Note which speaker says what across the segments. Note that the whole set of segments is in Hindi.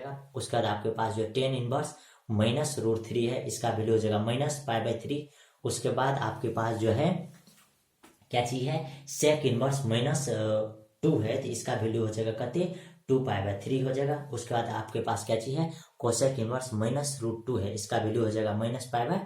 Speaker 1: जाएगा। उसके बाद आपके पास जो 10 इनवर्स माइनस रूट 3 है, इसका वैल्यू हो जाएगा माइनस पाई बाई 3। उसके बाद आपके पास जो है क्या चीज है, सेक इनवर्स माइनस 2 है, तो इसका वैल्यू हो जाएगा कते 2 पाई बाई 3 हो जाएगा। उसके बाद आपके पास क्या चीज है, कोसेक इनवर्स माइनस रूट 2 है, इसका वैल्यू हो जाएगा माइनस पाई बाई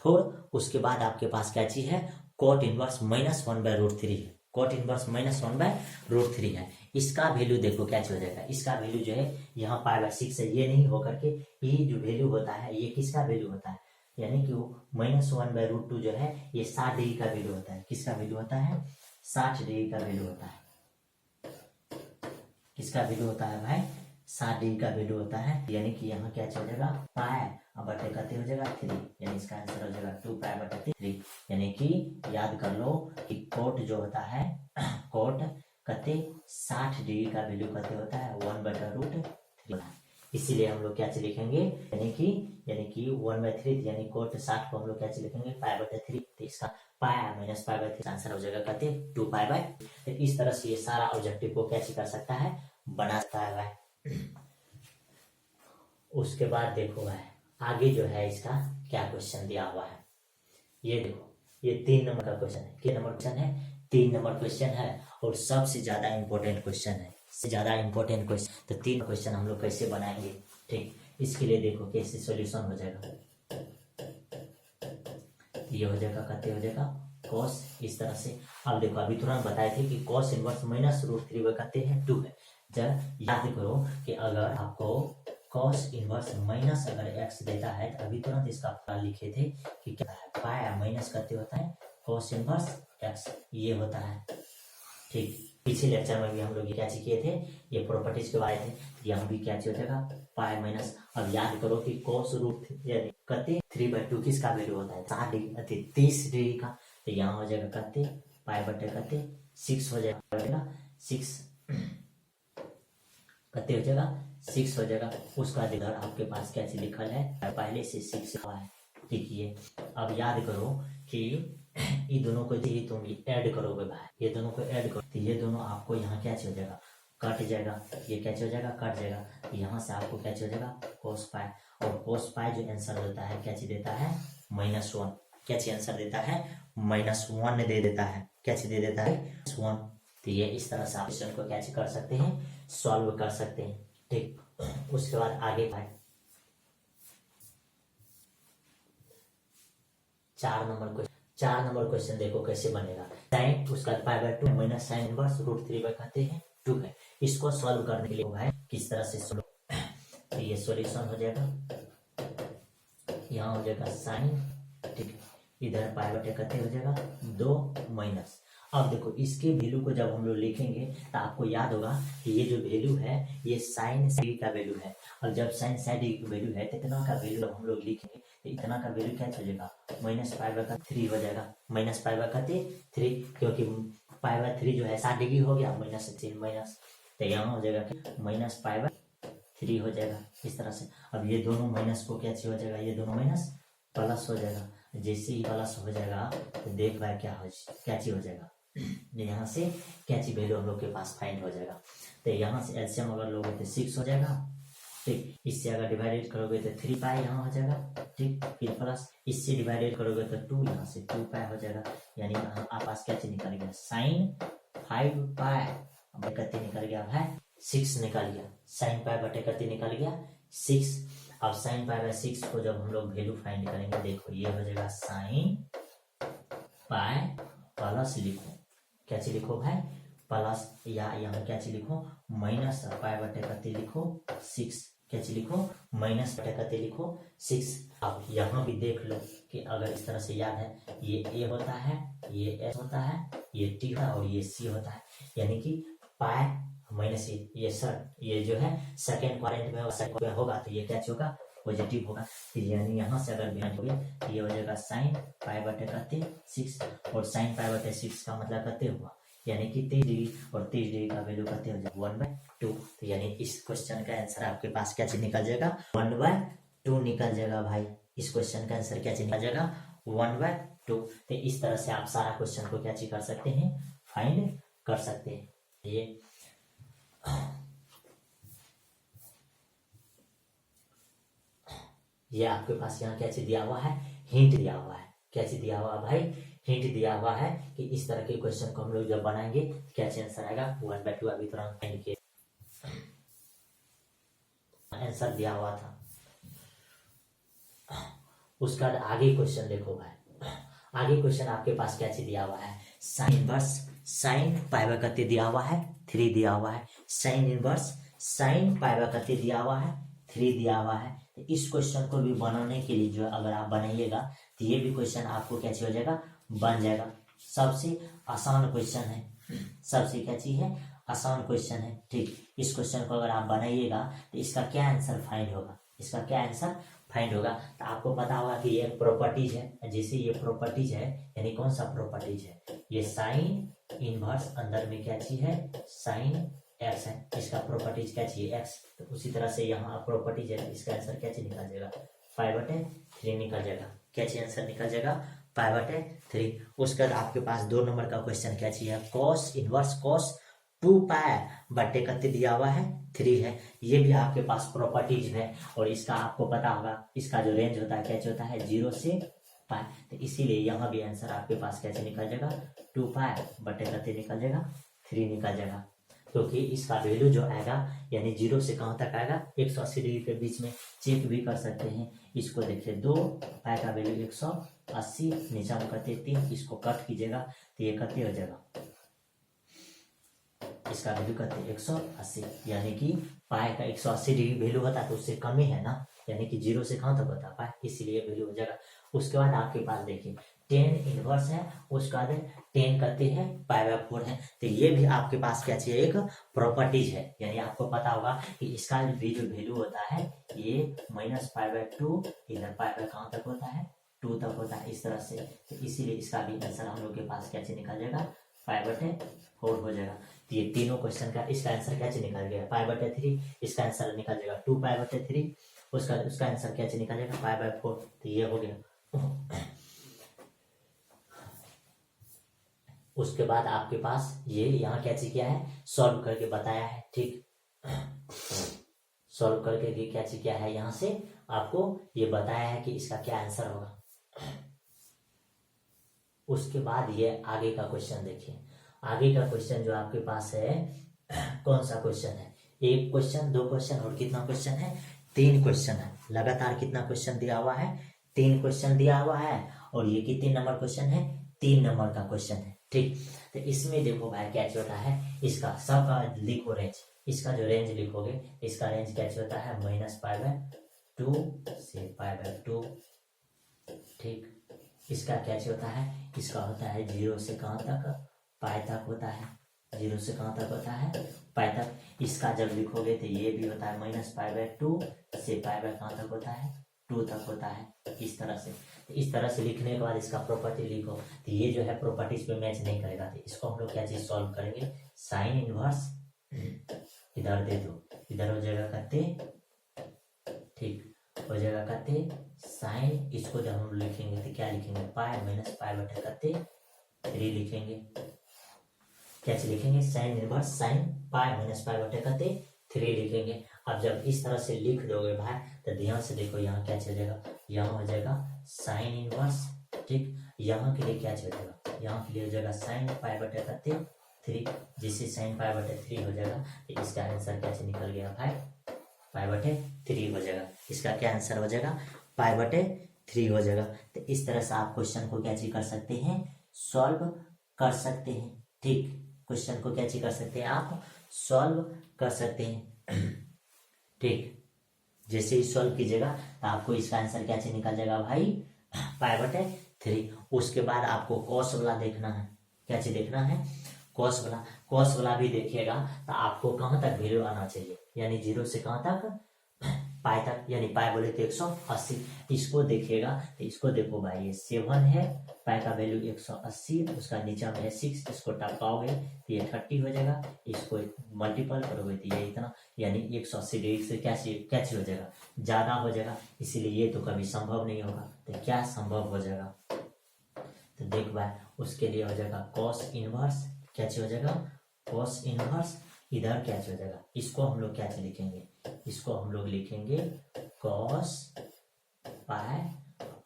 Speaker 1: 4। उसके बाद आपके पास क्या चीज है, cot inverse minus 1 by root 3 है, cot inverse minus 1 by root 3 है। इसका वैल्यू देखो क्या हो जाएगा, इसका वैल्यू जो है यहाँ पाई बाई 6 है, ये नहीं होकर के ये जो वैल्यू होता है ये किसका वैल्यू होता है, यानी कि वो माइनस 1 बाई रूट 2 जो है ये 60 डिग्री का वैल्यू होता है। किसका वैल्यू होता है, 60 डिग्री का वैल्यू होता है। किसका वैल्यू होता है भाई, 60 डिग्री का वैल्यू होता है। यानी कि यहाँ क्या हो जाएगा, पाई अब बटे कते हो जाएगा 3, यानी इसका आंसर हो जाएगा 2 पाई बटे 3। यानी कि याद कर लो कि कोट जो होता है कोट कते 60 डिग्री का वैल्यू कते होता है 1 बटा रूट 3। इसीलिए हम लोग क्या लिखेंगे, यानी कि 1 बाई 3, यानी कोट 60 को हम लोग क्या लिखेंगे पाई बटे 3। तो इसका pi minus pi by 3 answer हो जाएगा कहते 2 पाई बाई। तो इस तरह से ये सारा ऑब्जेक्टिव को क्या कर सकता है, बना सकता है भाई। उसके बाद देखो भाई आगे जो है इसका क्या क्वेश्चन दिया हुआ है, ये देखो ये 3 नंबर का क्वेश्चन है। क्या नंबर क्वेश्चन है, 3 नंबर क्वेश्चन है और सबसे ज्यादा इंपॉर्टेंट क्वेश्चन है, सबसे ज्यादा इंपॉर्टेंट क्वेश्चन। तो 3 क्वेश्चन हम लोग कैसे बनाएंगे, ठीक, इसके लिए देखो कैसे सॉल्यूशन हो जाएगा। ये हो जाएगा कहते हो जाएगा कॉस, इस तरह से। अब देखो अभी तुरंत बताए थे कि कॉस इनवर्स माइनस रूट 3 वो कहते हैं 2 है। जब याद करो कि अगर आपको कॉस इनवर्स माइनस अगर एक्स देता है तो अभी तुरंत इसका फॉर्मूला लिखे थे कि क्या है, पाया माइनस कहते होता है कॉस इनवर्स एक्स, ये होता है। ठीक, पिछले लेक्चर में भी हम लोग क्या किए थे, ये प्रॉपर्टीज के बारे में। यहाँ भी क्या हो जाएगा पाई माइनस। अब याद करो कि कॉस रूट यानी कहते 3/2 किसका वैल्यू होता है 60 डिग्री 30 डिग्री का। तो यहाँ हो जाएगा कहते पाई बटे कहते 6 हो जाएगा 6 कहते हो जाएगा 6 हो जाएगा। उसका इधर आपके पास क्या चीज लिखल है, पहले से 6 हुआ है। ठीक है, अब याद करो कि ये दोनों को यदि तुम ऐड करोगे भाई, ये दोनों को ऐड करो तो ये दोनों आपको यहाँ क्या हो जाएगा कट जाएगा, ये क्या हो जाएगा कट जाएगा। यहाँ से आपको क्या हो जाएगा कोस पाई, और कोस पाई जो आंसर देता है क्या चीज देता है -1। क्या चीज आंसर देता है -1 दे देता है, क्या चीज दे देता है 1। तो ये इस तरह से आप क्वेश्चन को क्या कर सकते हैं, सॉल्व कर सकते हैं। ठीक, उसके बाद आगे भाई 4 नंबर क्वेश्चन देखो कैसे बनेगा। साइन उसका π/2 माइनस साइन इनवर्स रूट 3 कहते हैं 2 है। इसको सॉल्व करने के लिए भाई किस तरह से सॉल्व, तो ये सॉल्यूशन हो जाएगा, यहाँ हो जाएगा साइन, ठीक, इधर π/2 कहते हो जाएगा 2 माइनस। अब देखो इसके वैल्यू को जब हम लोग लिखेंगे तो आपको याद होगा कि ये जो वैल्यू है ये साइन सी का वैल्यू है, और जब साइन साइड की वैल्यू है तो इतना का वैल्यू हम लोग लिखेंगे तो इतना का वैल्यू क्या हो जाएगा -π/3 हो जाएगा, -π/3, क्योंकि π/3 जो है 60 डिग्री हो गया -3 माइनस, तो यहाँ हो जाएगा -π/3 हो जाएगा इस तरह से। अब ये दोनों माइनस को क्या हो जाएगा, ये दोनों माइनस प्लस हो जाएगा। जैसे ही प्लस हो जाएगा तो देख भाई क्या चीज हो जाएगा, यहाँ से क्या चीज वैल्यू हम लोग के पास फाइंड हो जाएगा। तो यहाँ से एलसीएम अगर लोगे तो 6 हो जाएगा, ठीक, इससे अगर डिवाइडेड करोगे तो 3 पाई यहाँ हो जाएगा, ठीक, फिर प्लस इससे डिवाइडेड करोगे तो 2, यहाँ से 2 पाई हो जाएगा। यानी यहाँ आप पास क्या चीज निकल गया साइन 5 पाई, अब कते निकल गया भाई 6 निकल गया, साइन पाई बटे कते निकल गया 6। अब साइन π/6 को जब हम लोग वैल्यू फाइंड करेंगे, देखो ये हो जाएगा साइन पाई प्लस लिखो, क्या चीज लिखो भाई प्लस, या यहाँ क्या चीज लिखो माइनस π/कते लिखो 6, क्या चीज लिखो -/कते लिखो 6। अब यहाँ भी देख लो कि अगर इस तरह से याद है, ये ए होता है, ये एस होता है, ये टी होता है और ये सी होता है। यानी कि पाई माइनस ये जो है सेकेंड क्वाड्रेंट में होगा तो ये क्या होगा पॉजिटिव होगा। यानी यहाँ से अगर ध्यान हो गया तो ये हो जाएगा साइन π/कते 6, और साइन π/6 का मतलब कते हुआ, यानी कि 30 डिग्री, और 30 डिग्री का वैल्यू कते हो जाएगा 1/2। तो यानी इस क्वेश्चन का आंसर आपके पास क्या चीज निकल जाएगा 1/2 निकल जाएगा भाई। इस क्वेश्चन का आंसर क्या चीज निकल जाएगा 1/2। तो इस तरह से आप सारा क्वेश्चन को क्या चीज कर सकते हैं फाइंड कर सकते हैं। ये ये आपके पास यहाँ क्या चीज दिया हुआ है, हिंट दिया हुआ है। क्या चीज दिया हुआ है भाई, हिंट दिया हुआ है कि इस तरह के क्वेश्चन को हम लोग जब बनाएंगे क्या आंसर आएगा 1/2। अभी तुरंत फाइंड किए आंसर दिया हुआ था। उसका आगे क्वेश्चन देखो भाई, आगे क्वेश्चन आपके पास क्या चीज दिया हुआ है, sine inverse sine pi by कते दिया हुआ है 3 दिया हुआ है। Sine inverse sine pi by कते दिया हुआ है 3 दिया हुआ है। तो इस क्वेश्चन को भी बनाने के लिए जो है अगर आप बनाइएगा तो ये भी क्वेश्चन आपको क्या चीज हो जाएगा, बन जाएगा। सबसे आसान क्वेश्चन है, सबसे क्या चीज है, आसान क्वेश्चन है। ठीक, इस क्वेश्चन को अगर आप बनाइएगा तो इसका क्या आंसर फाइंड होगा, इसका क्या आंसर फाइंड होगा। तो आपको पता होगा कि ये प्रॉपर्टीज है, जैसे ये प्रॉपर्टीज है, यानी कौन सा प्रॉपर्टीज है, ये साइन इनवर्स अंदर में क्या चीज है, साइन एक्स है, इसका प्रॉपर्टीज क्या चाहिए एक्स। तो उसी तरह से यहाँ प्रॉपर्टीज है, इसका आंसर क्या चीज निकल जाएगा, π/3 निकल जाएगा। क्या चीज आंसर निकल जाएगा, π/3। उसके बाद आपके पास 2 नंबर का क्वेश्चन क्या चाहिए, कॉस इनवर्स कॉस 2π/, कते दिया हुआ है 3 है। ये भी आपके पास प्रॉपर्टीज है और इसका आपको पता होगा, इसका जो रेंज होता है क्या होता है 0 से π। तो इसीलिए यहाँ भी आंसर आपके पास कैसे निकल जाएगा, 2π/कते निकल जाएगा 3 निकल जाएगा। क्योंकि इसका वैल्यू जो आएगा यानी 0 से कहाँ तक आएगा, 180 डिग्री के बीच में चेक भी कर सकते हैं। इसको देखिए 2π का वैल्यू 180, नीचा में करते 3, इसको कट कीजिएगा तो ये कते हो जाएगा, इसका वैल्यू करते 180, यानी कि पाई का 180 डिग्री वैल्यू होता है तो उससे कम ही है ना, यानी कि 0 से कहाँ तक होता है पाई, इसीलिए वैल्यू हो जाएगा। उसके बाद आपके पास देखिए 10 इनवर्स है, उसके बाद 10 करते हैं π/4 है। तो ये भी आपके पास क्या चाहिए, एक प्रॉपर्टीज है, यानी आपको पता होगा कि इसका भी जो वैल्यू होता है ये -π/2, इधर π कहाँ तक होता है 2 तक होता है, इस तरह से। तो इसीलिए इसका भी आंसर हम लोग के पास क्या चीज निकल जाएगा, π/4 हो जाएगा। तो ये तीनों क्वेश्चन का इसका आंसर क्या चीज निकल गया, π/3, इसका आंसर निकल जाएगा 2π/3, उसका आंसर क्या चीज निकल जाएगा π/4। तो ये हो गया। उसके बाद आपके पास ये यहाँ क्या चीज किया है, सॉल्व करके बताया है। ठीक, सॉल्व करके क्या चीज किया है, यहाँ से आपको ये बताया है कि इसका क्या आंसर होगा। उसके बाद ये आगे का क्वेश्चन देखिए, आगे का क्वेश्चन जो आपके पास है कौन सा क्वेश्चन है, 1 क्वेश्चन 2 क्वेश्चन और कितना क्वेश्चन है, 3 क्वेश्चन है। लगातार कितना क्वेश्चन दिया हुआ है, 3 क्वेश्चन दिया हुआ है। और ये कितने नंबर क्वेश्चन है, 3 नंबर का क्वेश्चन है। ठीक, तो इसमें देखो भाई क्या होता है, इसका सबका लिखो रेंज, इसका जो रेंज लिखोगे इसका रेंज क्या होता है -π/2 से π/2। ठीक, इसका क्या होता है, इसका होता है 0 से कहाँ तक, पाई तक होता है, 0 से कहाँ तक होता है, पाई तक। इसका जब लिखोगे तो ये भी होता है -π/2 से कहाँ तक होता है 2 तक होता है, इस तरह से। तो इस तरह से लिखने के बाद इसका प्रॉपर्टी लिखो, तो ये जो है प्रॉपर्टीज पे मैच नहीं करेगा। तो इसको हम लोग क्या चीज सॉल्व करेंगे, साइन इनवर्स इधर दे दो, इधर हो जाएगा करते, ठीक हो जाएगा करते साइन, इसको जब हम लिखेंगे तो क्या लिखेंगे, π-π/3 लिखेंगे। क्या लिखेंगे, साइन इनवर्स साइन π-π/3 लिखेंगे। अब जब इस तरह से लिख दोगे भाई तो ध्यान से देखो, यहाँ क्या चल जाएगा, यहाँ हो जाएगा साइन इनवर्स। ठीक, यहाँ के लिए क्या चल जाएगा, यहाँ के लिए हो जाएगा साइन π/3, जिससे साइन π/3 हो जाएगा। तो इसका आंसर क्या निकल गया भाई, π/3 हो जाएगा। इसका क्या आंसर हो जाएगा, π/3 हो जाएगा। तो इस तरह से आप क्वेश्चन को क्या चीज कर सकते हैं, सॉल्व कर सकते हैं। ठीक, क्वेश्चन को क्या चीज कर सकते हैं, आप सॉल्व कर सकते हैं। ठीक, जैसे ही सॉल्व कीजिएगा तो आपको इसका आंसर क्या चीज निकल जाएगा भाई, π/3। उसके बाद आपको कॉस वाला देखना है, क्या चीज देखना है, कॉस वाला। कॉस वाला भी देखिएगा तो आपको कहाँ तक वैल्यू आना चाहिए, यानी 0 से कहाँ तक, पाई तक, यानी पाई बोले तो 180। इसको देखिएगा तो इसको देखो भाई, ये 7 है, पाई का वैल्यू 180, उसका नीचा में है 6, इसको टपकाओगे तो ये 30 हो जाएगा, इसको मल्टीपल करोगे तो ये इतना, यानी 180 डिग्री से क्या हो जाएगा, ज्यादा हो जाएगा। इसीलिए ये तो कभी संभव नहीं होगा। तो क्या संभव हो जाएगा, तो देख भाई उसके लिए हो जाएगा कॉस इनवर्स, क्या हो जाएगा, कॉस इनवर्स। इधर क्या हो जाएगा, इसको हम लोग क्या लिखेंगे, इसको हम लोग लिखेंगे कॉस पाई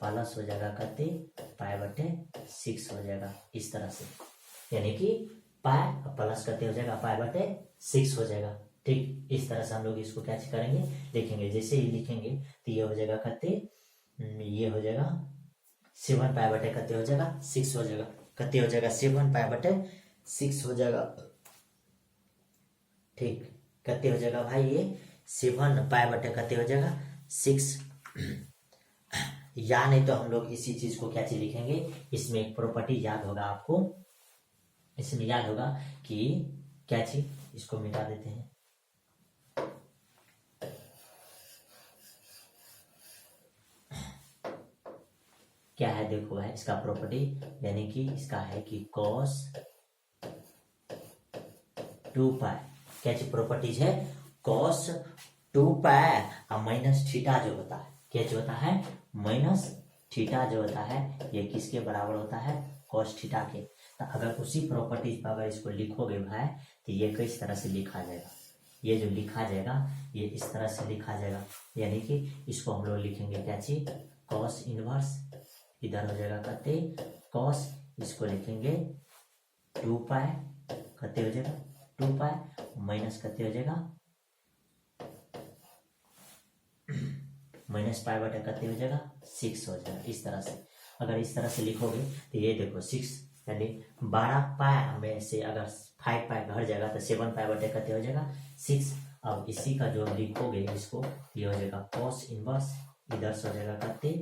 Speaker 1: प्लस हो जाएगा कते पाई बटे 6 हो जाएगा इस तरह से, यानी कि पाई प्लस कते हो जाएगा पाई बटे 6 हो जाएगा। ठीक, इस तरह से हम लोग इसको क्या करेंगे लिखेंगे। जैसे ही लिखेंगे तो ये हो जाएगा कते, ये हो जाएगा 7 पाई बटे कते हो जाएगा 6 हो जाएगा, कते हो जाएगा 7 पाई बटे 6 हो जाएगा। ठीक, कते हो जाएगा भाई ये 7 पाई बटे कते हो जाएगा 6। या नहीं तो हम लोग इसी चीज को क्या चीज लिखेंगे, इसमें एक प्रॉपर्टी याद होगा आपको, इसमें याद होगा कि क्या चीज, इसको मिटा देते हैं। क्या है देखो है इसका प्रॉपर्टी, यानी कि इसका है कि cos 2 पाई, क्या चीज प्रॉपर्टीज है, cos 2 पाई और माइनस थीटा जो होता है, क्या जो होता है माइनस थीटा जो होता है, ये किसके बराबर होता है cos थीटा के। तो अगर उसी प्रॉपर्टीज पर अगर इसको लिखोगे भाई तो ये किस तरह से लिखा जाएगा, ये जो लिखा जाएगा ये इस तरह से लिखा जाएगा, यानी कि इसको हम लोग लिखेंगे क्या चीज cos इनवर्स, इधर हो जाएगा कते cos, इसको लिखेंगे 2 पाई कते हो जाएगा 2 पाई माइनस कते हो जाएगा माइनस पाई बटे कते हो जाएगा 6 हो जाएगा इस तरह से। अगर इस तरह से लिखोगे तो ये देखो 6 यानी 12 पाई में से अगर 5 पाई घट जाएगा तो 7 पाई बटे कते हो जाएगा 6। अब इसी का जो लिखोगे इसको, ये हो जाएगा cos इनवर्स, इधर से हो जाएगा कते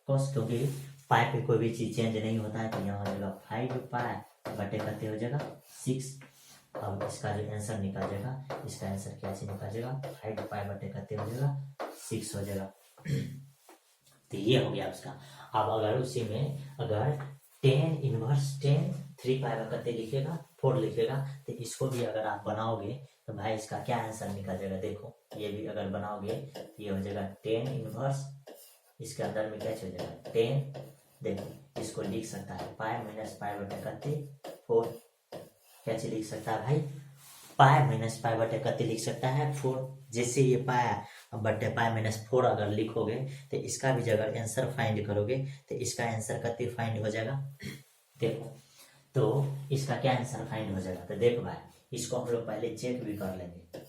Speaker 1: cos, क्योंकि पाई पे कोई भी चीज चेंज नहीं होता है, तो यहाँ हो जाएगा 5 पाई बटे कते हो जाएगा 6। अब इसका जो आंसर निकल जाएगा, इसका आंसर क्या से निकल जाएगा 5 पाई बटे कते हो जाएगा 6 हो जाएगा। तो ये हो गया उसका। अब अगर उसी में अगर 10 इनवर्स 10 3 पाई का कते लिखेगा 4 लिखेगा, तो इसको भी अगर आप बनाओगे तो भाई इसका क्या आंसर निकल जाएगा, देखो ये भी अगर बनाओगे तो ये हो जाएगा 10 इनवर्स, इसके अंदर में क्या हो जाएगा 10, देखो इसको लिख सकता है पाई माइनस पाई बटे कते 4, क्या चीज लिख सकता है भाई पाई माइनस पाई बटे कते लिख सकता है 4। जैसे ये पाई बटे पाई माइनस 4 अगर लिखोगे तो इसका भी अगर आंसर फाइंड करोगे तो इसका आंसर कते फाइंड हो जाएगा, देखो तो इसका क्या आंसर फाइंड हो जाएगा। तो देखो भाई इसको हम लोग पहले चेक भी कर लेंगे,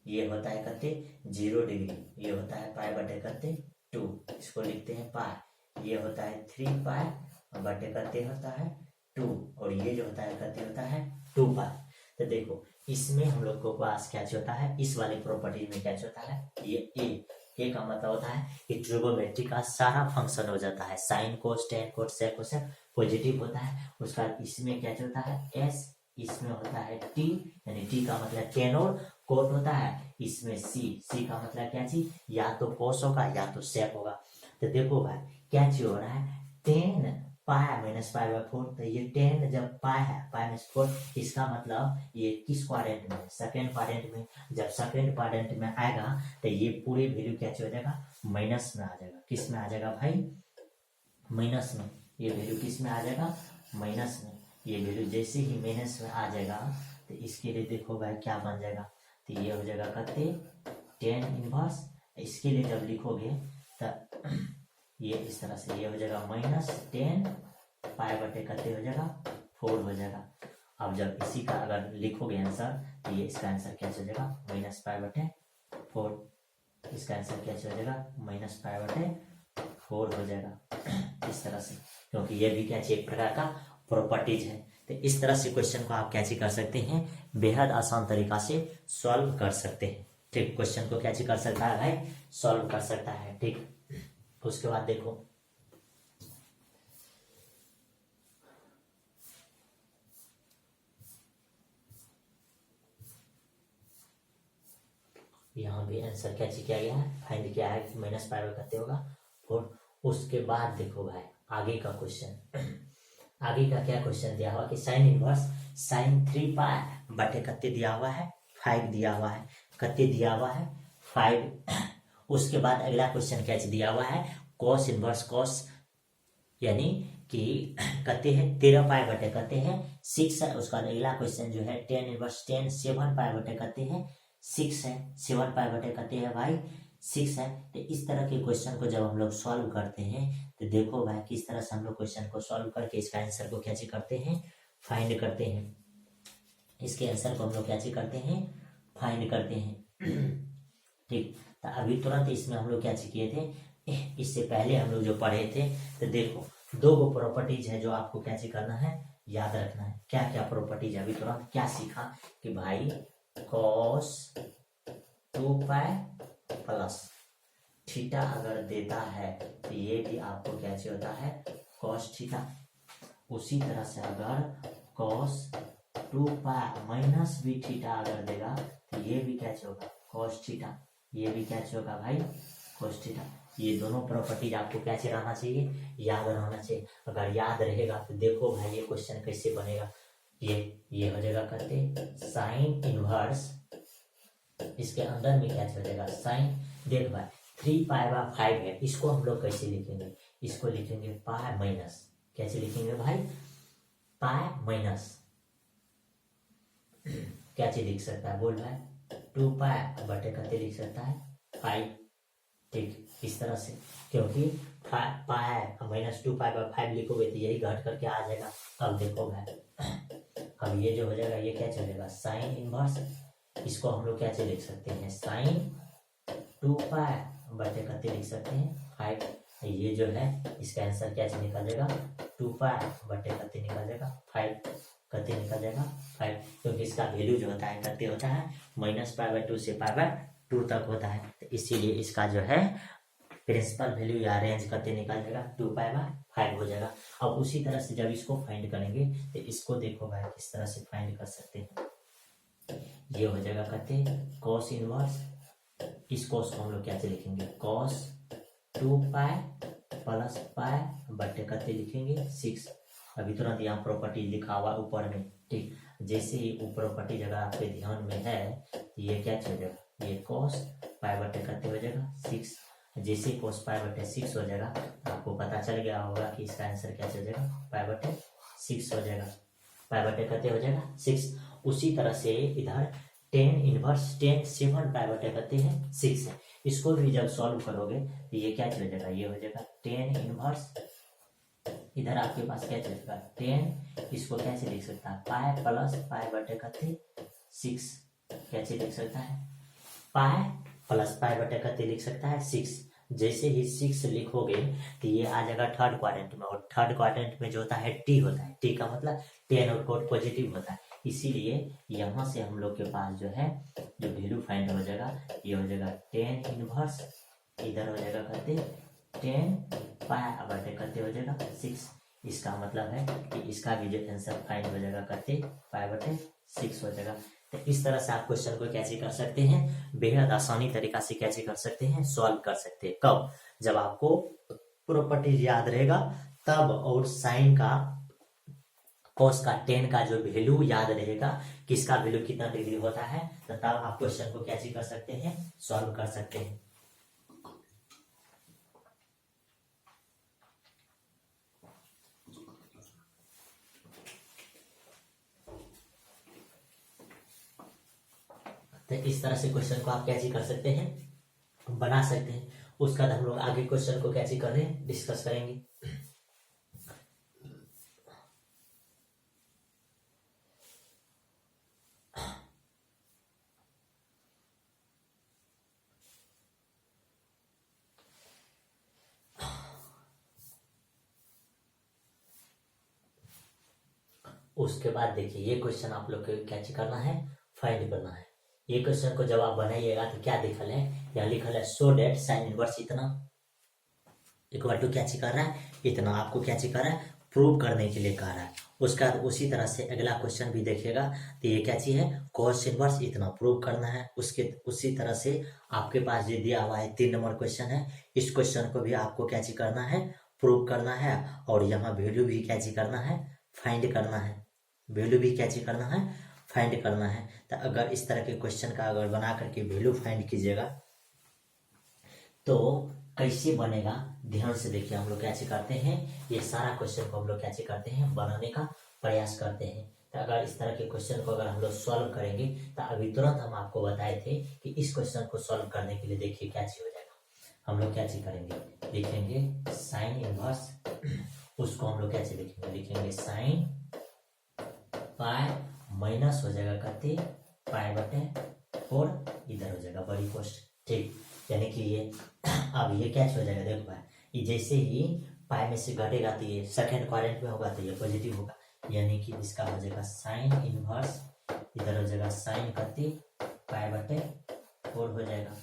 Speaker 1: ये होता है कते 0 डिग्री, ये होता है पाई बटे कते 2, इसको लिखते हैं पाई, ये होता है 3 पाई बटे कते होता है 2, और ये जो होता है कते होता है 2 पाई। तो देखो इसमें हम लोग को पास क्या होता है, इस वाले प्रॉपर्टी में क्या होता है, ये ए का मतलब होता है कि ट्रिगोनोमेट्री का सारा फंक्शन हो जाता है, साइन कोस टेन कोस सेक कोसेक पॉजिटिव होता है। उसका इसमें क्या होता है एस, इसमें होता है टी, यानी टी का मतलब टेन और कोट होता है, इसमें सी का मतलब क्या चीज, या तो कोस होगा या तो सेक होगा। तो देखो भाई क्या चीज हो रहा है 10 पाई माइनस पाई बाय 4, तो ये 10 जब पाई है पाई माइनस 4, इसका मतलब ये किस क्वाड्रेंट में, सेकंड क्वाड्रेंट में। जब सेकंड क्वाड्रेंट में आएगा तो ये पूरी वैल्यू क्या हो जाएगा माइनस में आ जाएगा, किस में आ जाएगा भाई माइनस में, ये वैल्यू किस में आ जाएगा माइनस में। ये वैल्यू जैसे ही माइनस में आ जाएगा तो इसके लिए देखो भाई क्या बन जाएगा, तो ये हो जाएगा कते 10 इनवर्स, इसके लिए जब लिखोगे तो ये इस तरह से ये हो जाएगा माइनस 10 पाई बटे कते हो जाएगा 4 हो जाएगा। अब जब इसी का अगर लिखोगे आंसर तो ये इसका आंसर क्या हो जाएगा माइनस पाई बटे 4, इसका आंसर क्या हो जाएगा माइनस पाई बटे 4 हो जाएगा इस तरह से, क्योंकि ये भी क्या एक प्रकार का प्रॉपर्टीज है। तो इस तरह से क्वेश्चन को आप कैसे कर सकते हैं, बेहद आसान तरीका से सॉल्व कर सकते हैं। ठीक, क्वेश्चन को कैसे कर सकता है भाई सॉल्व कर सकता है। ठीक, उसके बाद देखो यहाँ भी आंसर क्या किया गया है, फाइंड किया है कि माइनस पाई बाय कते होगा 4। उसके बाद देखो भाई आगे का क्वेश्चन, आगे का क्या क्वेश्चन दिया हुआ कि साइन इनवर्स साइन 3 पाई बटे कते दिया हुआ है 5 दिया हुआ है, कते दिया हुआ है 5। उसके बाद अगला क्वेश्चन क्या दिया हुआ है कॉस इनवर्स कॉस, यानी कि कते है 13 पाई बटे कते है 6 है। उसका अगला क्वेश्चन जो है 10 इनवर्स 10 7 पाई बटे कते है 6 है, 7 पाई बटे कते है भाई 6 है। तो इस तरह के क्वेश्चन को जब हम लोग सॉल्व करते हैं तो देखो भाई किस तरह से हम लोग क्वेश्चन को सॉल्व करके इसका आंसर को क्या करते हैं, फाइंड करते हैं। इसके आंसर को हम लोग क्या करते हैं, फाइंड करते हैं। ठीक, तो अभी तुरंत इसमें हम लोग क्या किए थे, इससे पहले हम लोग जो पढ़े थे, तो देखो दो गो प्रॉपर्टीज है जो आपको क्या करना है, याद रखना है। क्या क्या प्रॉपर्टीज, अभी तुरंत क्या सीखा कि भाई cos 2 पाई प्लस थीटा अगर देता है तो ये भी आपको क्या होता है, cos थीटा। उसी तरह से अगर cos 2 पाई माइनस भी थीटा अगर देगा तो ये भी क्या होगा, cos थीटा। ये भी क्या होगा भाई, cos थीटा। ये दोनों प्रॉपर्टीज आपको क्या रहना चाहिए, याद रहना चाहिए। अगर याद रहेगा तो देखो भाई ये क्वेश्चन कैसे बनेगा। ये हो जाएगा करते साइन इनवर्स, इसके अंदर में क्या हो जाएगा साइन। देख भाई 3 पाई/5 है, इसको हम लोग कैसे लिखेंगे, इसको लिखेंगे पाई माइनस, कैसे लिखेंगे भाई, पाई माइनस क्या चीज लिख सकता है, बोल भाई 2 पाई बटे कते लिख सकता है 5। ठीक, इस तरह से, क्योंकि पाई माइनस 2 पाई/5 लिखोगे तो यही घट करके आ जाएगा। अब देखो भाई, अब ये जो हो जाएगा ये क्या चलेगा, साइन इनवर्स। इसको हम लोग क्या लिख सकते हैं, साइन 2 पाई बटे कते लिख सकते हैं 5। ये जो है इसका आंसर क्या निकल जाएगा, 2 पाई बटे कते निकल जाएगा 5। कते निकल जाएगा 5, क्योंकि इसका वैल्यू जो होता है कते होता है, -π/2 से π/2 तक होता है। तो इसीलिए इसका जो है प्रिंसिपल वैल्यू या रेंज कते निकल जाएगा, 2π/5 हो जाएगा। अब उसी तरह से जब इसको फाइंड करेंगे तो इसको देखो भाई किस तरह से फाइंड कर सकते हैं। ये हो जाएगा कते cos इनवर्स, इस cos को हम लोग क्या लिखेंगे, cos 2 पाई प्लस पाई बटे कते लिखेंगे 6। अभी तुरंत यहाँ प्रॉपर्टी लिखा हुआ ऊपर में। ठीक, जैसे ही ऊपर प्रॉपर्टी अगर आपके ध्यान में है तो ये क्या हो जाएगा, ये cos पाई बटे कते हो जाएगा 6। जैसे cos पाई बटे 6 हो जाएगा आपको पता चल गया होगा कि इसका आंसर क्या हो जाएगा, पाई बटे 6 हो जाएगा। पाई बटे कते हो जाएगा 6। उसी तरह से इधर tan इनवर्स tan 7 पाई बटे कते है 6 है। इसको भी जब सॉल्व करोगे तो ये क्या हो जाएगा, ये हो जाएगा tan इनवर्स, इधर आपके पास क्या चलेगा tan, इसको कैसे लिख सकता है, पाई प्लस पाई बटे कते 6। कैसे लिख सकता है, पाई प्लस पाई बटे कते लिख सकता है 6। जैसे ही 6 लिखोगे तो ये आ जाएगा थर्ड क्वाड्रेंट में, और थर्ड क्वाड्रेंट में जो होता है टी होता है। टी का मतलब tan और कोट पॉजिटिव होता है, इसीलिए यहाँ से हम लोग के पास जो है जो वैल्यू फाइंड हो जाएगा, ये हो जाएगा tan इनवर्स, इधर हो जाएगा कते tan पाई बटे कते हो जाएगा 6। इसका मतलब है कि इसका भी जो आंसर फाइंड हो जाएगा कते पाई बटे 6 हो जाएगा। तो इस तरह से आप क्वेश्चन को कैसे कर सकते हैं, बेहद आसानी तरीका से कैसे कर सकते हैं, सॉल्व कर सकते हैं। कब, जब आपको प्रॉपर्टीज याद रहेगा तब, और साइन का cos का tan का जो वैल्यू याद रहेगा, किसका वैल्यू कितना डिग्री होता है, तो तब आप क्वेश्चन को कैसे कर सकते हैं, सॉल्व कर सकते हैं। तो इस तरह से क्वेश्चन को आप कैसे कर सकते हैं, बना सकते हैं। उसका हम लोग आगे क्वेश्चन को कैसे कर रहे हैं, डिस्कस करेंगे। उसके बाद देखिए ये क्वेश्चन आप लोग को क्या करना है, फाइंड करना है। ये क्वेश्चन को जब आप बनाइएगा तो क्या लिखल है, यहाँ लिखल है सो डेट साइन इनवर्स इतना इक्वल टू क्या कर रहा है, इतना। आपको क्या कर रहा है, प्रूव करने के लिए कह रहा है। उसका उसी तरह से अगला क्वेश्चन भी देखिएगा तो ये क्या चीज है, cos इनवर्स इतना प्रूव करना है। उसके उसी तरह से आपके पास जो दिया हुआ है 3 नंबर क्वेश्चन है, इस क्वेश्चन को भी आपको क्या करना है, प्रूव करना है। और यहाँ वैल्यू भी क्या करना है, फाइंड करना है। वैल्यू भी क्या करना है, फाइंड करना है। तो अगर इस तरह के क्वेश्चन का अगर बना करके वैल्यू फाइंड कीजिएगा तो कैसे बनेगा, ध्यान से देखिए। हम लोग कैसे करते हैं, ये सारा क्वेश्चन को हम लोग कैसे करते हैं, बनाने का प्रयास करते हैं। तो अगर इस तरह के क्वेश्चन को अगर हम लोग सॉल्व करेंगे तो अभी तुरंत हम आपको बताए थे कि इस क्वेश्चन को सॉल्व करने के लिए देखिए क्या चीज हो जाएगा। हम लोग क्या चीज करेंगे, लिखेंगे साइन इनवर्स, उसको हम लोग क्या चीज लिखेंगे, लिखेंगे साइन पाई माइनस हो जाएगा कति पाई बटे 4, इधर हो जाएगा बड़ी पोस्ट, ठीक। यानी कि ये अब ये क्या हो जाएगा, देखो भाई ये जैसे ही पाई में से घटेगा तो ये सेकेंड क्वाड्रेंट में होगा तो ये पॉजिटिव होगा, यानी कि इसका हो जाएगा साइन इनवर्स, इधर हो जाएगा साइन कति पाई बटे 4 हो जाएगा,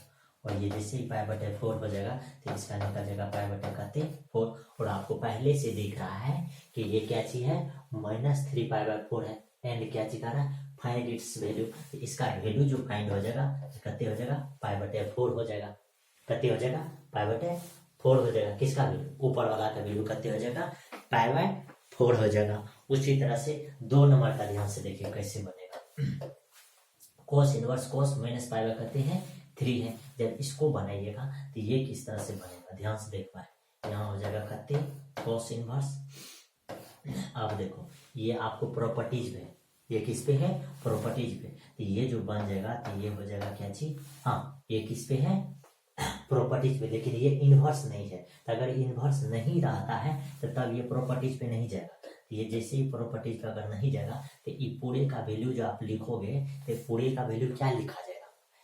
Speaker 1: और ये जैसे ही पाई बटे 4 हो जाएगा तो इसका निकल जाएगा पाई बटे कति 4। और आपको पहले से दिख रहा है कि ये क्या चीज है, -3 पाई/4 है, एंड क्या चीज कर रहा है, फाइंड इट्स वैल्यू। इसका वैल्यू जो फाइंड हो जाएगा कते हो जाएगा, पाई बटे 4 हो जाएगा, कते हो जाएगा पाई बटे 4 हो जाएगा। किसका वैल्यू, ऊपर वाला का वैल्यू कते हो जाएगा, पाई बाय 4 हो जाएगा। उसी तरह से 2 नंबर का ध्यान से देखिए कैसे बनेगा, cos inverse cos minus pi by करते हैं 3 है, जब इसको बनाइएगा तो ये किस तरह से बनेगा, ध्यान से देख पाए, यहाँ हो जाएगा कते कोस इनवर्स। अब देखो ये आपको प्रॉपर्टीज में, ये किस पे है, प्रॉपर्टीज पे, तो ये जो बन जाएगा तो ये हो जाएगा क्या चीज, हाँ ये किस पे है, प्रॉपर्टीज पे, लेकिन ये इनवर्स नहीं है। तो अगर इनवर्स नहीं रहता है तो तब ये प्रॉपर्टीज पे नहीं जाएगा। तो ये जैसे ही प्रॉपर्टीज पे अगर नहीं जाएगा तो ये पूरे का वैल्यू जो आप लिखोगे तो पूरे का वैल्यू क्या लिखा जाएगा,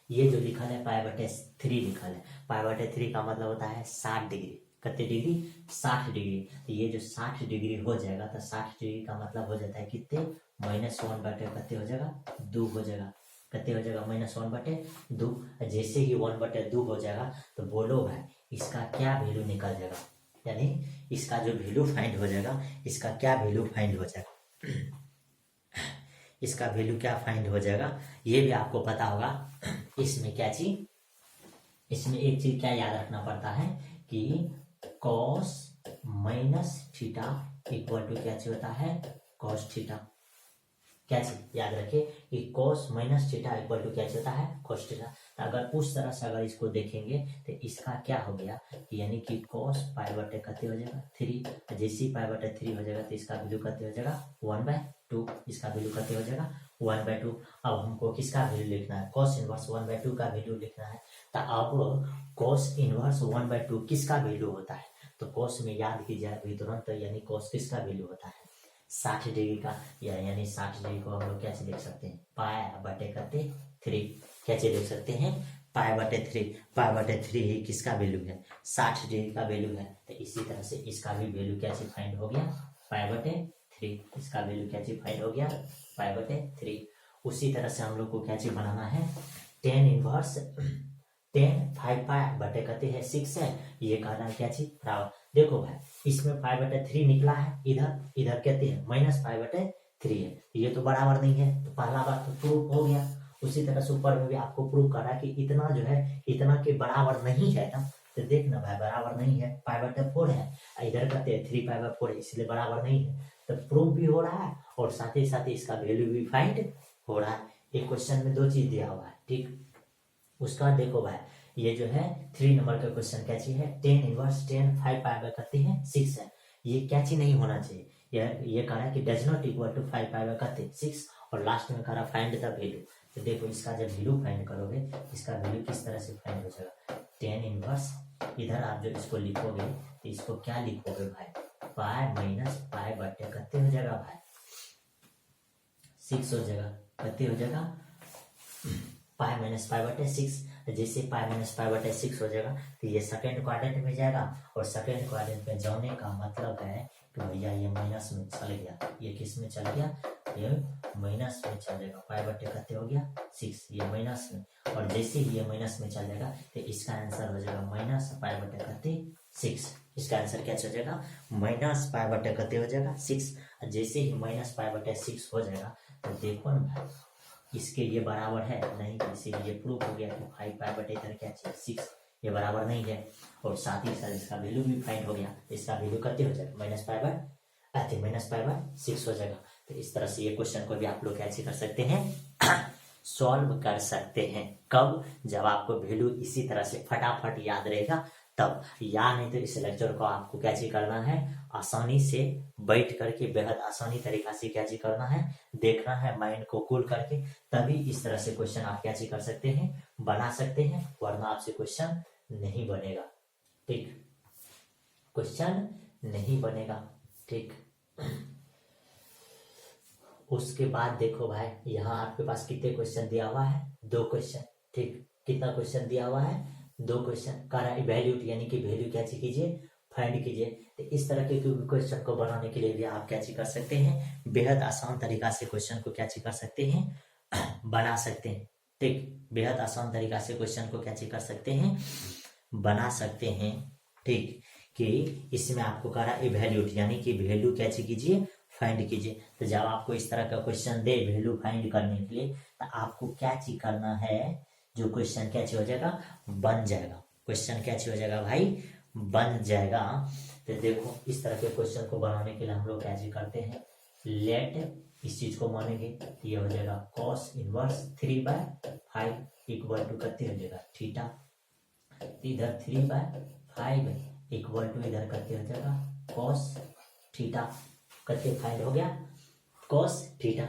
Speaker 1: ये जो लिखा है पाई बटे 3 लिखा है, पाई बटे 3 का मतलब होता है 60 डिग्री, कितने डिग्री, 60 डिग्री। तो ये जो 60 डिग्री हो जाएगा तो 60 डिग्री का मतलब हो जाता है कितने, -1 बटे कितने हो जाएगा, 2 हो जाएगा, कितने हो जाएगा, -1 बटे 2। जैसे ही 1 बटे 2 हो जाएगा तो बोलो भाई इसका क्या वैल्यू निकल जाएगा, यानी इसका जो वैल्यू फाइंड हो जाएगा, इसका क्या वैल्यू फाइंड हो जाएगा, इसका वैल्यू क्या फाइंड हो जाएगा, ये भी आपको पता होगा। इसमें क्या चीज, इसमें एक चीज क्या याद रखना पड़ता है कि cos minus theta equal to क्या चीज होता है, cos थीटा। क्या चीज याद रखिए कि cos minus theta equal to क्या चीज होता है, cos थीटा। तो अगर उस तरह से अगर इसको देखेंगे तो इसका क्या हो गया, यानी कि cos पाई बटे कितने हो जाएगा 3, जैसे ही पाई बटे 3 हो जाएगा तो इसका वैल्यू कितने हो जाएगा 1/2, इसका वैल्यू कितने हो जाएगा 1/2। अब हमको किसका वैल्यू लिखना है, cos इनवर्स 1/2 का वैल्यू लिखना है। तो अब cos इनवर्स 1/2 किसका वैल्यू होता है, तो cos में याद कीजिए अभी तुरंत, यानी cos किसका वैल्यू होता है 60 डिग्री का, यानी 60 डिग्री को हम लोग क्या लिख सकते हैं, पाई बटे करते 3, क्या लिख सकते हैं, पाई बटे 3, पाई बटे 3 ही किसका वैल्यू है, 60 डिग्री का वैल्यू है। तो इसी तरह से इसका भी वैल्यू क्या फाइंड हो गया, पाई बटे 3, इसका वैल्यू क्या फाइंड हो गया, पाई बटे 3। उसी तरह से हम लोग को क्या बनाना है, tan इनवर्स 5 पाई बटे कहते हैं 6 है, ये कहना क्या चीज बराबर। देखो भाई इसमें 5/3 निकला है, इधर इधर कहते हैं -5/3 है, ये तो बराबर नहीं है, तो पहला बात तो प्रूफ हो गया। उसी तरह से ऊपर में भी आपको प्रूफ कर रहा है कि इतना जो है इतना के बराबर नहीं है ना, तो देखना भाई बराबर नहीं है, पाई/4 है, इधर कहते हैं 3 पाई/4 है, इसलिए बराबर नहीं है। तो प्रूफ भी हो रहा है और साथ ही इसका वैल्यू भी फाइंड हो रहा है। एक क्वेश्चन में 2 चीज दिया हुआ है, ठीक। उसका देखो भाई ये जो है 3 नंबर का क्वेश्चन क्या चीज है, tan इनवर्स tan 5 पाई करते हैं 6 है, ये क्या चीज नहीं होना चाहिए, ये कह रहा है कि डज नॉट इक्वल टू 5 पाई करते 6, और लास्ट में कह रहा फाइंड द वैल्यू। तो देखो इसका जब वैल्यू फाइंड करोगे इसका वैल्यू किस तरह से फाइंड हो जाएगा, tan इनवर्स, इधर आप जो इसको लिखोगे तो इसको क्या लिखोगे भाई, पाई माइनस पाई बटे कितने हो जाएगा भाई 6 हो जाएगा, कितने हो जाएगा पाई माइनस पाई बटे 6। जैसे पाई माइनस पाई बटे 6 हो जाएगा तो ये सेकेंड क्वाड्रेंट में जाएगा, और सेकेंड क्वाड्रेंट में जाने का मतलब है कि भैया ये माइनस में चल गया, ये किस में चल गया, ये माइनस में चल जाएगा, पाई बटे कितने हो गया 6, ये माइनस में, और जैसे ही ये माइनस में चल जाएगा तो इसका आंसर हो जाएगा माइनस पाई बटे कितने 6। इसका आंसर क्या हो जाएगा, माइनस पाई बटे कितने हो जाएगा 6। जैसे ही माइनस पाई बटे 6 हो जाएगा तो देखो ना भाई इसके लिए बराबर है नहीं, इसीलिए प्रूफ हो गया कि 5 पाई बटे इधर क्या चाहिए 6, ये बराबर नहीं है। और साथ ही साथ इसका वैल्यू भी फाइंड हो गया, इसका वैल्यू कितने हो जाएगा -6 हो जाएगा। तो इस तरह से ये क्वेश्चन को भी आप लोग कैसे कर सकते हैं सॉल्व कर सकते हैं। कब, जब आपको वैल्यू इसी तरह से फटाफट याद रहेगा तब, या नहीं तो इस लेक्चर को आपको क्या चीज करना है, आसानी से बैठ करके बेहद आसानी तरीका से क्या चीज करना है, देखना है माइंड को कूल करके, तभी इस तरह से क्वेश्चन आप क्या चीज कर सकते हैं, बना सकते हैं, वरना आपसे क्वेश्चन नहीं बनेगा। ठीक, क्वेश्चन नहीं बनेगा। ठीक, उसके बाद देखो भाई, यहाँ आपके पास कितने क्वेश्चन दिया हुआ है? 2 क्वेश्चन। ठीक, कितना क्वेश्चन दिया हुआ है? 2 क्वेश्चन। कह रहा है इवैल्यूएट यानी कि वैल्यू क्या कीजिए, फाइंड कीजिए। तो इस तरह के क्वेश्चन को बनाने के लिए भी आप क्या कर सकते हैं, बेहद आसान तरीका से क्वेश्चन को क्या कर सकते हैं, बना सकते हैं। ठीक, बेहद आसान तरीका से क्वेश्चन को क्या कर सकते हैं, बना सकते हैं। ठीक, कि इसमें आपको कह रहा है इवैल्यूएट यानी कि वैल्यू क्या कीजिए, फाइंड कीजिए। तो जब आपको इस तरह का क्वेश्चन दे वैल्यू फाइंड करने के लिए, तो आपको क्या करना है, जो क्वेश्चन क्या हो जाएगा, बन जाएगा। क्वेश्चन क्या हो जाएगा भाई, बन जाएगा। तो देखो इस तरह के क्वेश्चन को बनाने के लिए हम लोग क्या करते हैं, लेट इस चीज को मानेंगे तो ये हो जाएगा cos इनवर्स 3/5 इक्वल टू कितने हो जाएगा, थीटा। तो इधर 3/5 इक्वल टू इधर कितने हो जाएगा, cos थीटा। कितने फाइंड हो गया, cos थीटा।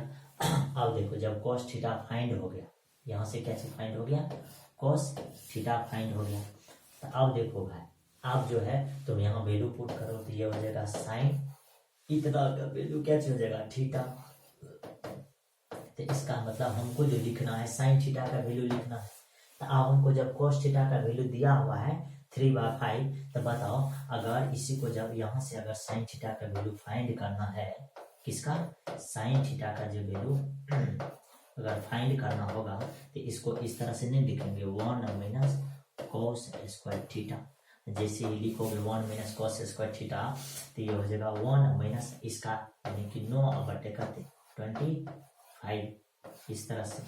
Speaker 1: अब देखो जब cos थीटा फाइंड हो गया, यहाँ से क्या फाइंड हो गया, cos थीटा फाइंड हो गया। तो अब देखो भाई, आप जो है तुम यहाँ वैल्यू पुट करो तो ये हो जाएगा साइन इतना का वैल्यू क्या हो जाएगा, थीटा। तो इसका मतलब हमको जो लिखना है साइन थीटा का वैल्यू लिखना है। तो अब हमको जब cos थीटा का वैल्यू दिया हुआ है 3/5, तो बताओ अगर इसी को जब यहाँ से अगर साइन थीटा का वैल्यू फाइंड करना है, किसका, साइन थीटा का जो वैल्यू अगर फाइंड करना होगा, तो इसको इस तरह से नहीं लिखेंगे 1 - cos स्क्वायर थीटा। जैसे ही लिखोगे 1 - cos स्क्वायर थीटा, तो ये हो जाएगा 1 - इसका यानी कि 9/25। इस तरह से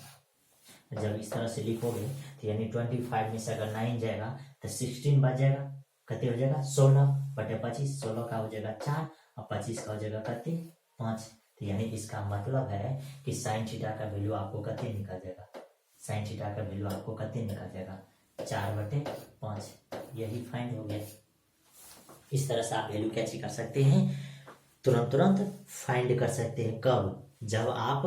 Speaker 1: जब इस तरह से लिखोगे तो यानी 25 में से अगर 9 जाएगा तो 16 बच जाएगा। कितने हो जाएगा, 16/25। 16 का हो जाएगा 4 और 25 का हो जाएगा कितने, 5। तो यानी इसका मतलब है कि साइन थीटा का वैल्यू आपको कितने निकल जाएगा, साइन थीटा का वैल्यू आपको कितने निकल जाएगा, 4/5। यही फाइंड हो गया। इस तरह से आप वैल्यू क्या कर सकते हैं, तुरंत फाइंड कर सकते हैं। कब, जब आप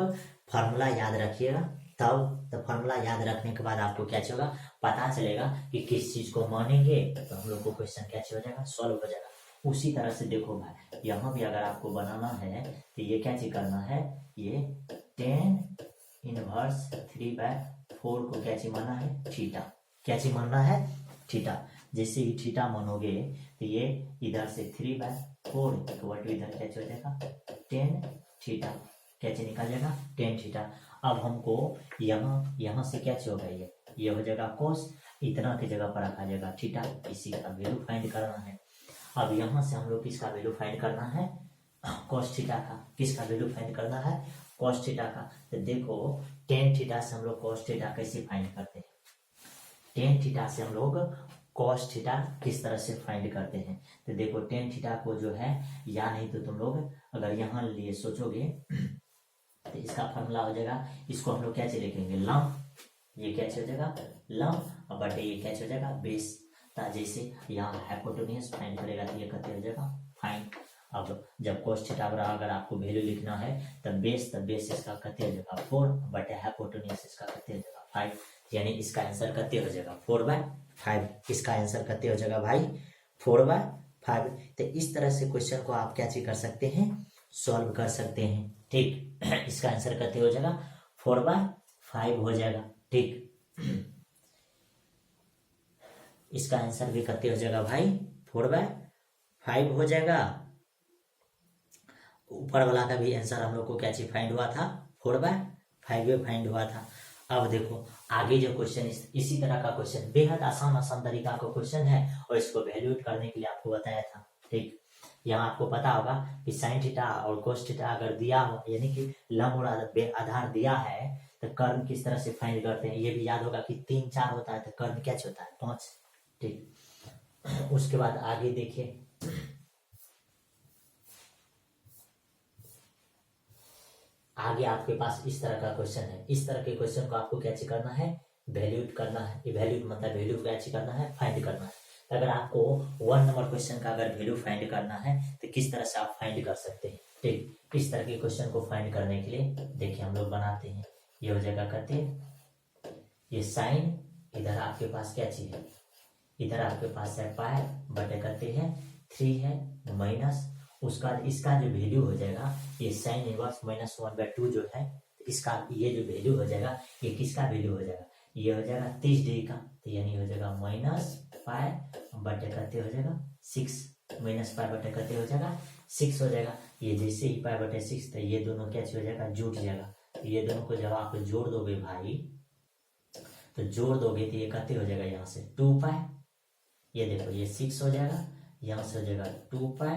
Speaker 1: फार्मूला याद रखिएगा तब। तो फार्मूला याद रखने के बाद आपको क्या होगा, पता चलेगा कि किस चीज को मानेंगे तो हम लोग को क्वेश्चन क्या हो जाएगा, सॉल्व हो जाएगा। उसी तरह से देखो भाई, यहाँ भी अगर आपको बनाना है तो ये क्या करना है, ये tan इनवर्स 3/4 को क्या मानना है, थीटा। क्या मानना है, थीटा। जैसे ही थीटा मानोगे तो ये इधर से 3/4 इक्वल टू इधर क्या हो जाएगा, tan थीटा। क्या निकल जाएगा, tan थीटा। अब हमको यहाँ से क्या होगा, ये हो जाएगा cos, इतना की जगह पर रखा जाएगा थीटा। इसी का वैल्यू फाइंड करना है। अब यहाँ से हम लोग किसका वैल्यू फाइंड करना है, cos थीटा का। किसका वैल्यू फाइंड करना है, cos थीटा का। तो देखो tan थीटा से हम लोग cos थीटा कैसे फाइंड करते हैं, tan थीटा से हम लोग cos थीटा किस तरह से फाइंड करते हैं। तो देखो tan थीटा को जो है, या नहीं तो तुम लोग अगर यहाँ लिए सोचोगे तो इसका फॉर्मूला हो जाएगा, इसको हम लोग क्या लिखेंगे, लम। ये क्या हो जाएगा, लम, और बटे ये क्या हो जाएगा, बेस। जैसे यहाँ हाइपोटेन्यूज फाइंड करेगा तो ये कितने हो जाएगा, फाइंड। अब जब cos थीटा अगर आपको वैल्यू लिखना है तब बेस इसका कितने हो जाएगा, 4, बटे हाइपोटेन्यूज इसका कितने हो जाएगा, 5। यानी इसका आंसर कितने हो जाएगा, 4/5। इसका आंसर कितने हो जाएगा भाई, 4/5। तो इस तरह से क्वेश्चन को आप क्या कर सकते हैं, सॉल्व कर सकते हैं। ठीक, इसका आंसर कितने हो जाएगा, 4/5 हो जाएगा। ठीक, इसका आंसर भी कितने हो जाएगा भाई, 4/5 हो जाएगा। ऊपर वाला का भी आंसर हम लोग को क्या फाइंड हुआ था, 4/5 फाइंड हुआ था। अब देखो आगे जो क्वेश्चन इसी तरह का क्वेश्चन, बेहद आसान तरीका का क्वेश्चन है और इसको वैल्यूएट करने के लिए आपको बताया था। ठीक, यहाँ आपको पता होगा कि साइन थीटा और cos थीटा अगर दिया हो, यानी कि लंब और आधार दिया है, तो कर्म किस तरह से फाइंड करते हैं। ये भी याद होगा कि 3 4 होता है तो कर्म क्या होता है, 5। ठीक, उसके बाद आगे देखिए, आगे आपके पास इस तरह का क्वेश्चन है। इस तरह के क्वेश्चन को आपको क्या करना है, वैल्यूएट करना है। इवैल्यूएट मतलब वैल्यू क्या करना है, फाइंड करना है। अगर आपको 1 नंबर क्वेश्चन का अगर वैल्यू फाइंड करना है तो किस तरह से आप फाइंड कर सकते हैं। ठीक, इस तरह के क्वेश्चन को फाइंड करने के लिए देखिए हम लोग बनाते हैं। ये हो जाएगा कहते हैं, ये साइन, इधर आपके पास क्या चीज है, इधर आपके पास है पाई बटे करते हैं 3 है माइनस उसका इसका जो वैल्यू हो जाएगा ये साइन इनवर्स -1/2 जो है इसका ये जो वैल्यू हो जाएगा ये किसका वैल्यू हो जाएगा, ये हो जाएगा 30 डिग्री का, तो यानी हो जाएगा माइनस पाई बटे करते हो जाएगा 6 माइनस पाई बटे करते हो जाएगा 6 हो जाएगा। ये जैसे ही पाई बटे 6 तो ये दोनों क्या हो जाएगा, जुट जाएगा। ये दोनों को जब आप जोड़ दोगे भाई तो जोड़ दोगे तो ये करते हो जाएगा यहाँ से 2 पाई, ये देखो ये 6 हो जाएगा, यहाँ से हो जाएगा 2 पाई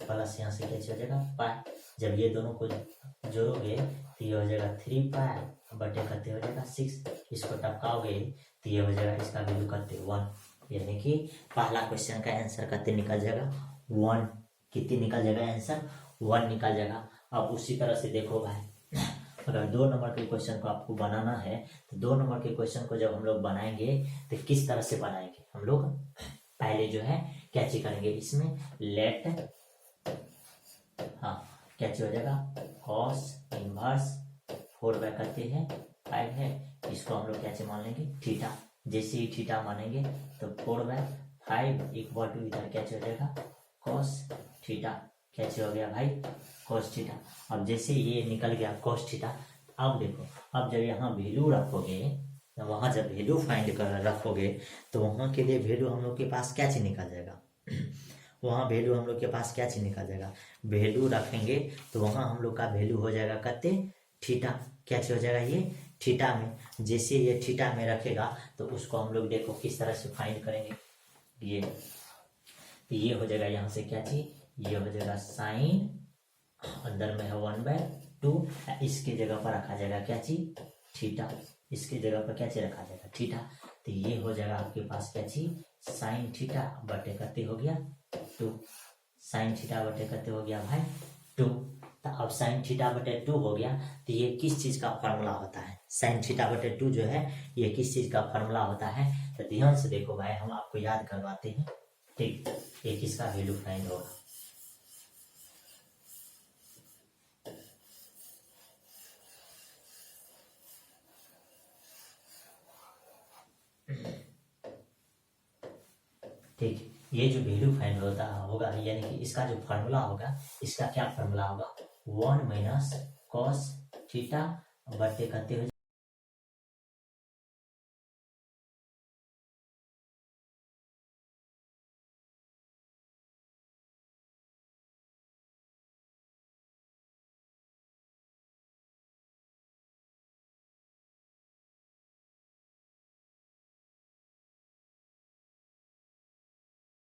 Speaker 1: प्लस यहाँ से क्या हो जाएगा पाई। जब ये दोनों को जोड़ोगे तो ये हो जाएगा 3 पाई बटे करते हो जाएगा 6। इसको टपकाओगे तो ये हो जाएगा इसका वैल्यू करते 1, यानी कि पहला क्वेश्चन का आंसर करते निकल जाएगा 1। कितनी निकल जाएगा आंसर 1 निकल जाएगा। अब उसी तरह से देखो भाई अगर 2 नंबर के क्वेश्चन को आपको बनाना है तो 2 नंबर के क्वेश्चन को जब हम लोग बनाएंगे तो किस तरह से बनाएंगे, हम लोग पहले जो है क्या चीज करेंगे इसमें लेट क्या चीज हो जाएगा कॉस इनवर्स 4 बाय करते हैं 5 है, इसको हम लोग क्या चीज मान लेंगे थीटा। जैसे ही थीटा मानेंगे तो 4 बाय 5 इक्वल टू इधर क्या चीज हो जाएगा कॉस थीटा, क्या चीज हो गया भाई कॉस थीटा। अब जैसे ये निकल गया कॉस थीटा, अब देखो अब जब यहाँ वैल्यू रखोगे वहां जब वैल्यू फाइंड कर रखोगे तो वहां के लिए वैल्यू हम लोग के पास क्या चीज निकल जाएगा वहां वैल्यू हम लोग के पास क्या चीज निकल जाएगा, वैल्यू रखेंगे तो वहां हम लोग का वैल्यू हो जाएगा करते थीटा। क्या चीज हो जाएगा ये थीटा में, जैसे ये थीटा में रखेगा तो उसको हम लोग देखो किस तरह से फाइंड करेंगे। ये हो जाएगा यहाँ से क्या चीज, ये हो जाएगा साइन अंदर में है 1/2, इसके जगह पर रखा जाएगा क्या चीज थीटा, इसके जगह पर क्या चीज रखा जाएगा थीटा। तो ये हो जाएगा आपके पास क्या चीज साइन थीटा बटे करते हो गया 2, साइन थीटा बटे करते हो गया भाई 2। तो अब साइन थीटा बटे 2 हो गया तो ये किस चीज का फॉर्मूला होता है, साइन थीटा बटे 2 जो है ये किस चीज का फॉर्मूला होता है। तो ध्यान से देखो भाई हम आपको याद करवाते हैं, ठीक, ये किसका वैल्यू फाइंड होगा। ठीक, ये जो वैल्यू फाइंड होता होगा यानी कि इसका जो फार्मूला होगा इसका क्या फार्मूला होगा 1 माइनस कॉस थीटा बटे करते हो